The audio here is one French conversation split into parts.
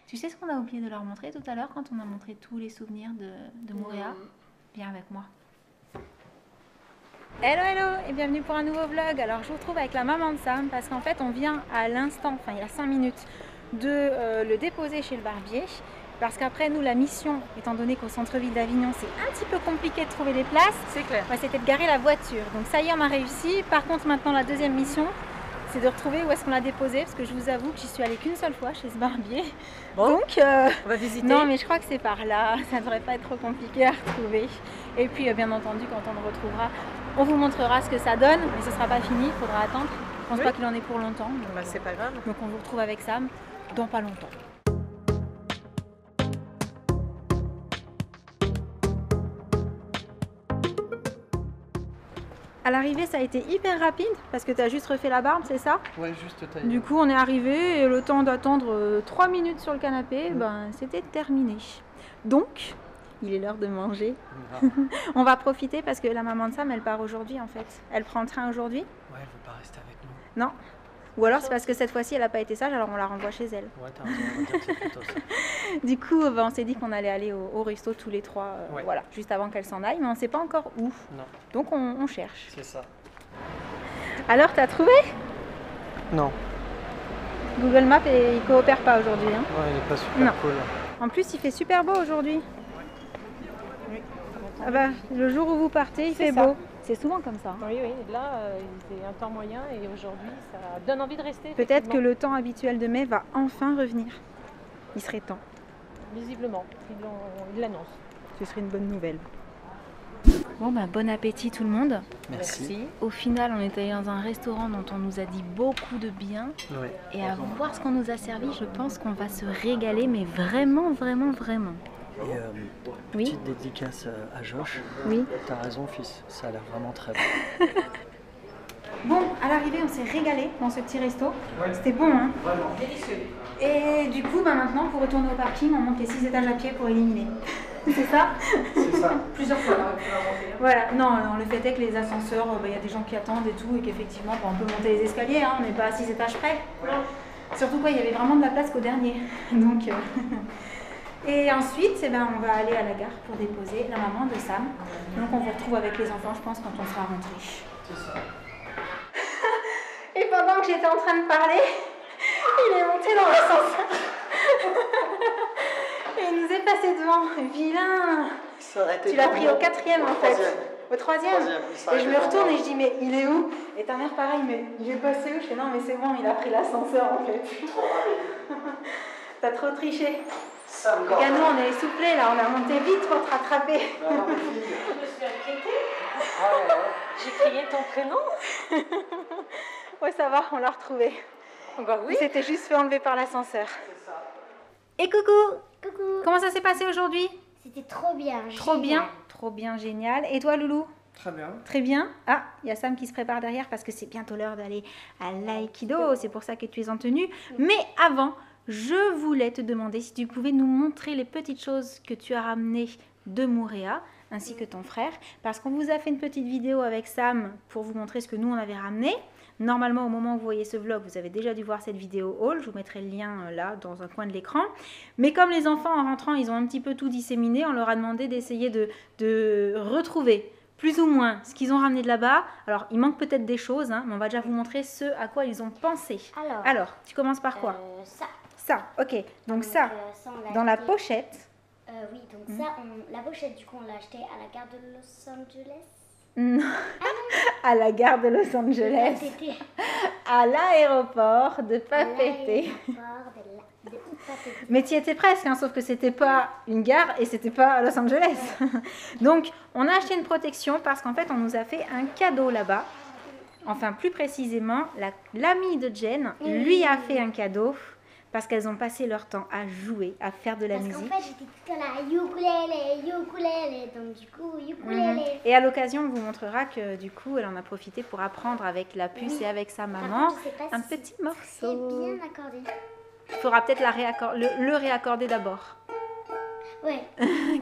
Tu sais ce qu'on a oublié de leur montrer tout à l'heure quand on a montré tous les souvenirs de Moorea? Viens avec moi. Hello hello et bienvenue pour un nouveau vlog. Alors je vous retrouve avec la maman de Sam parce qu'en fait on vient à l'instant, enfin il y a 5 minutes, de le déposer chez le barbier. Parce qu'après nous la mission, étant donné qu'au centre-ville d'Avignon c'est un petit peu compliqué de trouver des places, c'est clair, c'était de garer la voiture. Donc ça y est, on a réussi. Par contre maintenant la deuxième mission, c'est de retrouver où est-ce qu'on l'a déposé, parce que je vous avoue que j'y suis allée qu'une seule fois chez ce barbier. Bon, donc on va visiter. Non mais je crois que c'est par là, ça ne devrait pas être trop compliqué à retrouver. Et puis bien entendu quand on le retrouvera, on vous montrera ce que ça donne, mais ce ne sera pas fini, il faudra attendre. Je pense pas qu'il en est pour longtemps. Bah, c'est pas grave. Donc on vous retrouve avec Sam dans pas longtemps. À l'arrivée, ça a été hyper rapide parce que tu as juste refait la barbe, c'est ça? Ouais, juste taillé. Du coup, on est arrivé et le temps d'attendre 3 minutes sur le canapé, c'était terminé. Donc, il est l'heure de manger. On va profiter parce que la maman de Sam, elle part aujourd'hui en fait. Elle prend le train aujourd'hui. Ouais, elle veut pas rester avec nous. Non. Ou alors c'est parce que cette fois-ci, elle n'a pas été sage, alors on la renvoie chez elle. Ouais, t'as raison, on va dire que c'est plutôt ça. Du coup, on s'est dit qu'on allait aller au resto tous les trois, voilà, juste avant qu'elle s'en aille, mais on ne sait pas encore où. Non. Donc on cherche. C'est ça. Alors, t'as trouvé? Non. Google Maps, il coopère pas aujourd'hui. Hein. Ouais, il est pas super cool. En plus, il fait super beau aujourd'hui. Oui. Ah bah, le jour où vous partez, il fait beau. C'est souvent comme ça. Oui, oui. Là, il fait un temps moyen et aujourd'hui, ça donne envie de rester. Peut-être que le temps habituel de mai va enfin revenir. Il serait temps. Visiblement, il l'annonce. Ce serait une bonne nouvelle. Bon, bon appétit tout le monde. Merci. Au final, on est allé dans un restaurant dont on nous a dit beaucoup de bien. Ouais. Et à voir ce qu'on nous a servi, je pense qu'on va se régaler, mais vraiment, vraiment, vraiment. Et petite dédicace à Josh. Oui. T'as raison, fils, ça a l'air vraiment très bon. Bon, à l'arrivée, on s'est régalé dans ce petit resto. Ouais. C'était bon, hein? Vraiment. Délicieux. Et du coup, maintenant, pour retourner au parking, on monte les 6 étages à pied pour éliminer. C'est ça? C'est ça. Plusieurs fois. Voilà. Non, le fait est que les ascenseurs, il y a des gens qui attendent et tout, et qu'effectivement, on peut monter les escaliers, hein, on n'est pas à 6 étages près. Ouais. Surtout il y avait vraiment de la place qu'au dernier. Donc... Et ensuite, on va aller à la gare pour déposer la maman de Sam. Donc on vous retrouve avec les enfants, je pense, quand on sera rentré. C'est ça. Et pendant que j'étais en train de parler, il est monté dans l'ascenseur. Et il nous est passé devant. Vilain. Tu l'as pris au 4e en fait. Au 3e. Et je me retourne et je dis, mais il est où? Et ta mère pareil, mais il est passé où? Je fais, non mais c'est bon, il a pris l'ascenseur en fait. T'as trop triché. Regarde, nous on est essoufflés là, on a monté vite pour te rattraper. Je me suis inquiétée. J'ai crié ton prénom. Ouais, ça va, on l'a retrouvé. Bah oui. Il s'était juste fait enlever par l'ascenseur. Et coucou. Coucou. Comment ça s'est passé aujourd'hui? C'était trop bien. Trop génial. bien. Trop bien, génial. Et toi, Loulou? Très bien. Très bien. Ah, il y a Sam qui se prépare derrière parce que c'est bientôt l'heure d'aller à l'aïkido. C'est pour ça que tu es en tenue. Mais avant, je voulais te demander si tu pouvais nous montrer les petites choses que tu as ramenées de Moorea, ainsi que ton frère, parce qu'on vous a fait une petite vidéo avec Sam pour vous montrer ce que nous on avait ramené. Normalement, au moment où vous voyez ce vlog, vous avez déjà dû voir cette vidéo haul. Je vous mettrai le lien là, dans un coin de l'écran. Mais comme les enfants, en rentrant, ils ont un petit peu tout disséminé, on leur a demandé d'essayer de retrouver plus ou moins ce qu'ils ont ramené de là-bas. Alors, il manque peut-être des choses, hein, mais on va déjà vous montrer ce à quoi ils ont pensé. Alors tu commences par quoi? Ça, ok. Donc ça, dans la pochette. Oui, donc ça, la pochette, du coup, on l'a achetée à la gare de Los Angeles. Non, à la gare de Los Angeles. À l'aéroport de Papeete. Mais tu y étais presque, hein, sauf que c'était pas une gare et c'était pas à Los Angeles. Donc, on a acheté une protection parce qu'en fait, on nous a fait un cadeau là-bas. Enfin, plus précisément, l'ami de Jen lui a fait un cadeau. Parce qu'elles ont passé leur temps à jouer, à faire de la musique. Parce qu'en fait, j'étais tout à la ukulélé, donc du coup, ukulélé. Et à l'occasion, on vous montrera que du coup, elle en a profité pour apprendre avec la puce et avec sa maman un petit morceau. C'est bien accordé. Il faudra peut-être le réaccorder d'abord. Ouais.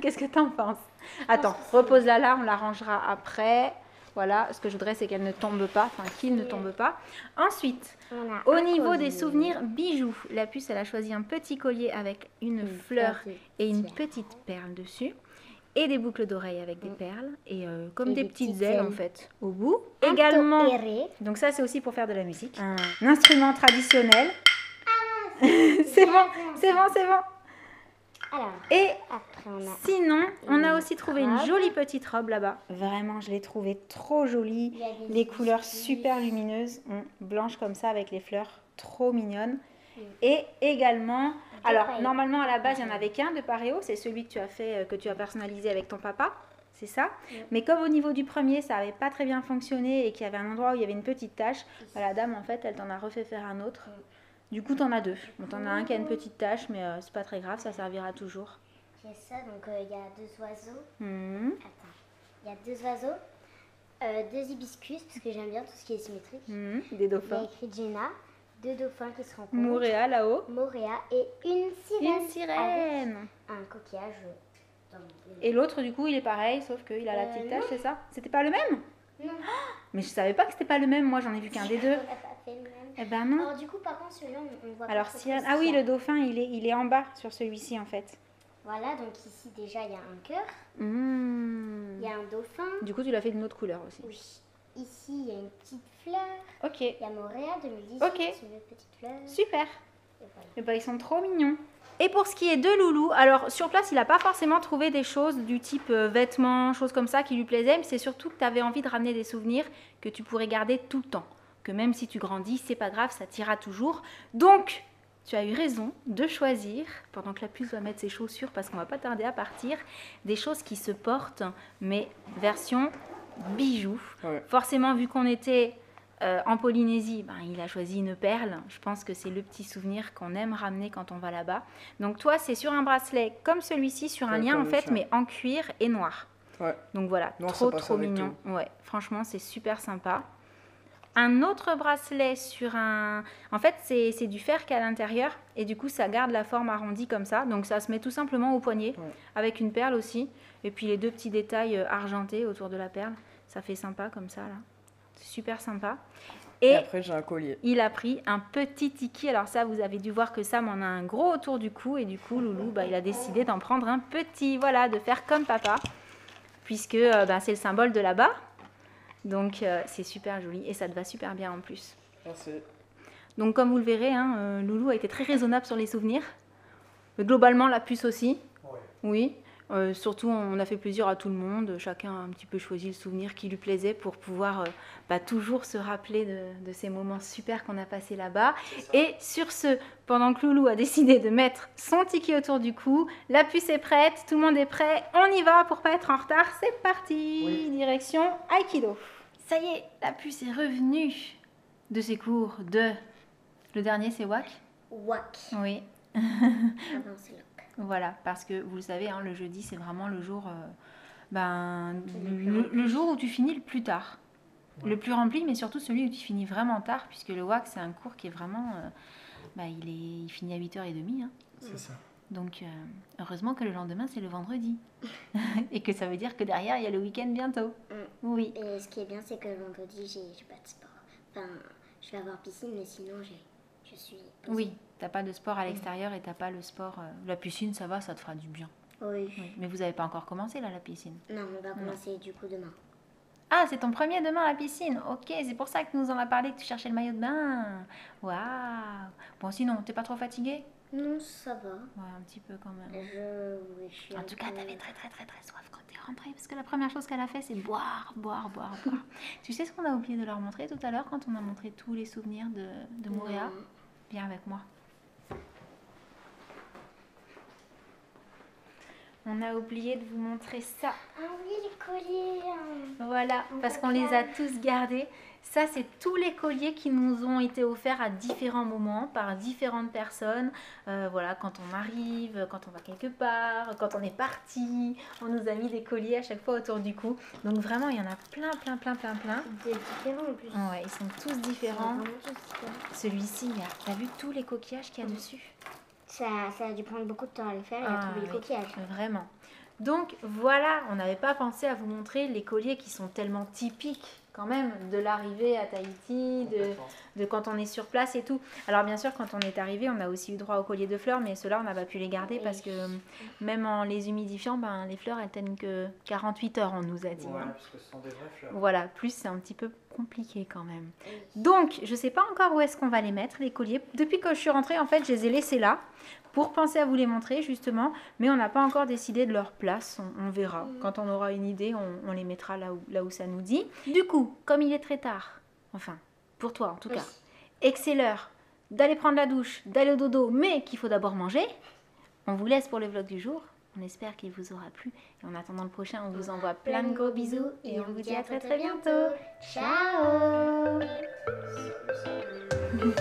Qu'est-ce que t'en penses? Attends, repose-la là, on l'arrangera après. Voilà, ce que je voudrais, c'est qu'elle ne tombe pas, enfin qu'il ne tombe pas. Ensuite, On a au un niveau collier. des souvenirs bijoux, la puce, elle a choisi un petit collier avec une fleur et une petite perle dessus. Et des boucles d'oreilles avec des perles et comme Et des des petites petites ailes en ailes. fait au bout. Un Également, tohéré. donc ça c'est aussi pour faire de la musique. Un instrument traditionnel. C'est bon, c'est bon, c'est bon. Alors, Et après on a... sinon, on a une aussi trouvé une robe. jolie petite robe là-bas. Vraiment, je l'ai trouvée trop jolie. Il y a des Les couleurs biscuits. super lumineuses, blanches comme ça avec les fleurs, trop mignonnes. Et également, alors pareils. normalement à la base il n'y en avait qu'un de paréo, c'est celui que tu as fait, que tu as personnalisé avec ton papa, c'est ça. Mais comme au niveau du premier ça n'avait pas très bien fonctionné et qu'il y avait un endroit où il y avait une petite tache, bah, la dame en fait elle t'en a refait faire un autre. Du coup t'en as deux. Bon, t'en as un qui a une petite tache mais c'est pas très grave, ça servira toujours. J'ai ça, donc il y a 2 oiseaux. Mhm. Attends, il y a 2 oiseaux, 2 hibiscus, parce que j'aime bien tout ce qui est symétrique. Mhm. Des Il y a dauphins. écrit Jenna, 2 dauphins qui se rencontrent. Mouréa là-haut. Moréa et une sirène. Une sirène. Avec un coquillage dans Et l'autre du coup il est pareil sauf qu'il a la petite tache, non. c'est ça. C'était pas le même? Non, Mais je savais pas que c'était pas le même, moi j'en ai vu qu'un des deux. on n'a pas fait le même. Eh ben non. Alors du coup, par contre, celui-là, on voit Alors, pas trop sirène. ce Ah oui, qu'il y a. le dauphin, il est en bas sur celui-ci en fait. Voilà, donc ici déjà, il y a un cœur, Mmh. il y a un dauphin. Du coup, tu l'as fait d'une autre couleur aussi. Oui. Ici, il y a une petite fleur. Ok, Il y a Moréa 2018, Ok. une autre petite fleur. super. Et voilà. Et ben, ils sont trop mignons. Et pour ce qui est de Loulou, alors sur place, il n'a pas forcément trouvé des choses du type vêtements, choses comme ça qui lui plaisaient, mais c'est surtout que tu avais envie de ramener des souvenirs que tu pourrais garder tout le temps. Que même si tu grandis, c'est pas grave, ça t'ira toujours. Donc, tu as eu raison de choisir, pendant que la puce va mettre ses chaussures, parce qu'on va pas tarder à partir, des choses qui se portent, mais version bijoux. Ouais. Forcément, vu qu'on était en Polynésie, ben, il a choisi une perle. Je pense que c'est le petit souvenir qu'on aime ramener quand on va là-bas. Donc toi, c'est sur un bracelet comme celui-ci, sur un Ouais, lien comme en le fait, tien. mais en cuir et noir. Ouais. Donc voilà, Noir, trop ça passe trop avec mignon. Ouais, franchement, c'est super sympa. Un autre bracelet sur un... En fait, c'est du fer qu'à l'intérieur et du coup, ça garde la forme arrondie comme ça. Donc ça se met tout simplement au poignet Ouais. avec une perle aussi. Et puis les deux petits détails argentés autour de la perle. Ça fait sympa comme ça, là. C'est super sympa. Et Et après, j'ai un collier. il a pris un petit tiki. Alors ça, vous avez dû voir que Sam en a un gros autour du cou. Et du coup, Loulou, bah, il a décidé d'en prendre un petit. Voilà, de faire comme papa. Puisque bah, c'est le symbole de là-bas. Donc c'est super joli. Et ça te va super bien en plus. Merci. Donc comme vous le verrez, hein, Loulou a été très raisonnable sur les souvenirs. Mais globalement, la puce aussi. Oui. Surtout, on a fait plaisir à tout le monde. Chacun a un petit peu choisi le souvenir qui lui plaisait pour pouvoir bah, toujours se rappeler de ces moments super qu'on a passés là-bas. Et sur ce, pendant que Loulou a décidé de mettre son ticket autour du cou, la puce est prête, tout le monde est prêt, on y va pour pas être en retard. C'est parti, Oui. Direction Aikido. Ça y est, la puce est revenue de ses cours de... Le dernier, c'est WAC. Wack. Oui. Ah non, c'est Lock. Voilà, parce que vous le savez, hein, le jeudi, c'est vraiment le jour, le jour où tu finis le plus tard. Le plus rempli, mais surtout celui où tu finis vraiment tard, puisque le WAC, c'est un cours qui est vraiment... il finit à 8h30. Hein. C'est ça. Donc, heureusement que le lendemain, c'est le vendredi. Et que ça veut dire que derrière, il y a le week-end bientôt. Oui. Et ce qui est bien, c'est que le vendredi, j'ai pas de sport. Enfin, je vais avoir piscine, mais sinon, je suis posée. Oui, t'as pas de sport à l'extérieur et t'as pas le sport... la piscine, ça va, ça te fera du bien. Oui. Oui. Mais vous n'avez pas encore commencé, là, la piscine. Non, on va commencer du coup demain. Ah, c'est ton premier demain à la piscine. Ok, c'est pour ça que tu nous en as parlé, que tu cherchais le maillot de bain. Waouh. Bon, sinon, t'es pas trop fatiguée? Non, ça va. Ouais, un petit peu quand même. Oui, je suis En un tout cas, peu- t'avais très soif quand t'es rentrée, parce que la première chose qu'elle a fait, c'est boire. Tu sais ce qu'on a oublié de leur montrer tout à l'heure quand on a montré tous les souvenirs de Moréa? Non. Viens avec moi. On a oublié de vous montrer ça. Ah oui, les colliers. Voilà, parce qu'on les a tous gardés. Ça, c'est tous les colliers qui nous ont été offerts à différents moments par différentes personnes. Voilà, quand on arrive, quand on va quelque part, quand on est parti, on nous a mis des colliers à chaque fois autour du cou. Donc vraiment, il y en a plein. De différents en plus. Ouais, ils sont tous différents. Vraiment tous différents. Celui-ci, t'as vu tous les coquillages qu'il y a dessus? Ça a dû prendre beaucoup de temps à le faire et à Ah, trouver les oui. coquillages. Vraiment. Donc voilà, on n'avait pas pensé à vous montrer les colliers qui sont tellement typiques quand même de l'arrivée à Tahiti, de quand on est sur place et tout. Alors bien sûr, quand on est arrivé, on a aussi eu droit aux colliers de fleurs, mais ceux-là, on n'a pas pu les garder parce que même en les humidifiant, ben, les fleurs, elles tiennent que 48 heures, on nous a dit. Ouais, parce que ce sont des vraies fleurs. Voilà, plus c'est un petit peu compliqué quand même. Donc, je ne sais pas encore où est-ce qu'on va les mettre, les colliers. Depuis que je suis rentrée, en fait, je les ai laissés là pour penser à vous les montrer, justement. Mais on n'a pas encore décidé de leur place. On verra. Quand on aura une idée, on les mettra là où ça nous dit. Du coup, comme il est très tard, enfin, pour toi en tout cas, et que c'est l'heure d'aller prendre la douche, d'aller au dodo, mais qu'il faut d'abord manger, on vous laisse pour le vlog du jour. On espère qu'il vous aura plu. Et en attendant le prochain, on vous envoie plein de gros bisous. Et on vous dit à très très bientôt. Ciao. Salut, salut.